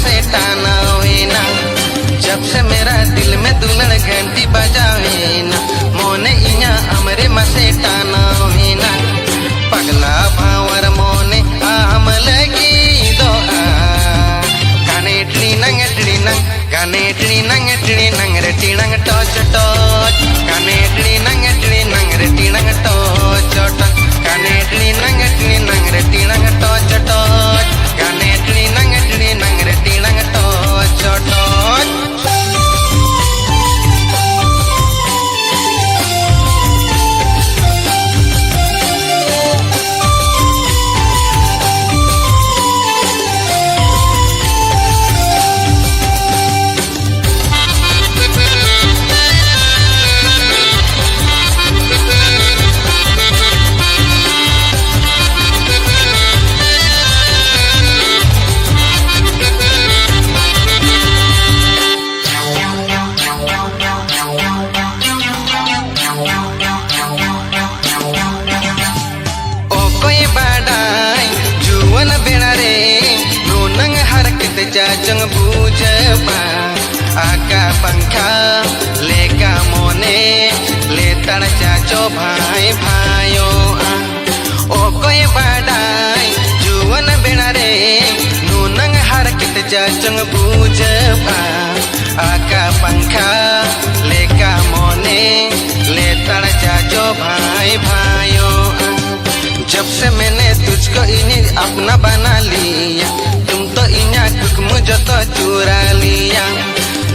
से टाना ना। जब से मेरा दिल में दुलड़ घंटी बजावे ना, मोने इया हमरे मसे टाना ना। पगला भावर मोने आम लगी दो गाने टी नंग रे टी नंग टोच टोच, गाने टी नंग रे टी नंग टोच टोच, गाने टी नंग रे टी नंग टोच टोच, गाने टी नंग रे टी नंग टोच टोच। जाजंग बूझबा आका पंखा लेका मोने ले तड़ चाचो भाई भायो ओ कोई बाडाई जुवन बेना रे नूनंग हरकत जाजंग बूझबा आका पंखा लेका मोने ले तड़ चाचो भाई भायो। जब से मैंने तुझको इन्हें अपना बना लिया, तुम तो इन्हें कुछ मुझे तो चुरा लिया।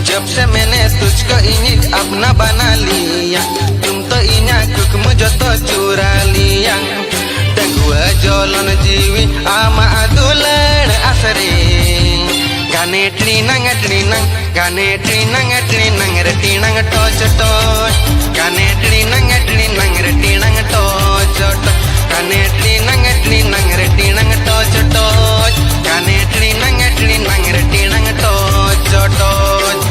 जब से मैंने तुझको इन्हें अपना बना लिया, तुम तो इन्हें कुछ मुझे तो चुरा लिया। डंगुआ जोलन जीवी आमा दुलड़ असरे गाने टी नंग रे टी नंग टोच टोच, गाने टी नंग रे टी नंग टोच टोच, गाने टी नंग रे टी नंग टोच टोच, गाने टी नंग रे टी नंग टोच टोच।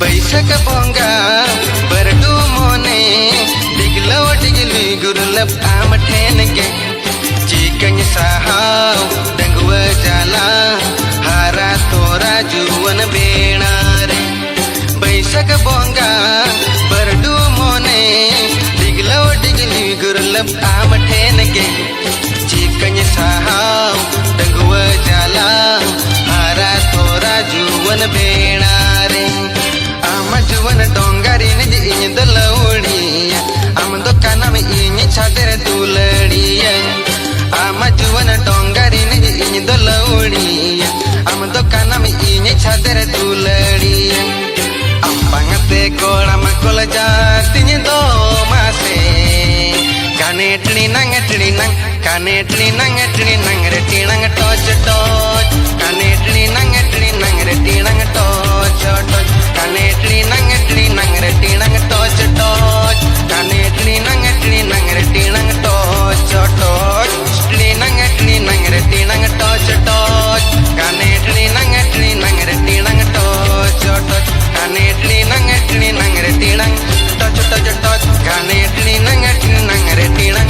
बैसक बोंगा बरडू मोने डिगलो डिगली गुरलब आम ठेन के चिकन साहाव डंगुआ जाला हारा तोरा जुवन बेना रे। बैसक बोंगा बरडू मोने डिगलो डिगली गुरलब आम ठेन के चिकन साहाव डंगुआ जाला हारा तोरा जुवन बेना रे। जुवन डोंगारी निज इन दलौड़िया आम दो काना में इन छादर दुलड़िया। आम जुवन डोंगारी निज इन दलौड़िया आम दो काना में इन छादर दुलड़िया। आम पांगते कोड़ा मकोल जाती दो मासे गाने टी नंग रे टी नंग टोच टोच, गाने टी नंग रे टी नंग टोच टोच, गाने टी नंग रे टी नंग टोच टोच, गाने टी नंग रे टी नंग टोच टोच, टी नंग रे टी नंग टोच टोच, गाने टी नंग रे टी नंग टोच टोच, गाने टी नंग रे टी नंग टोच टोच टोच, गाने टी नंग रे टी नंग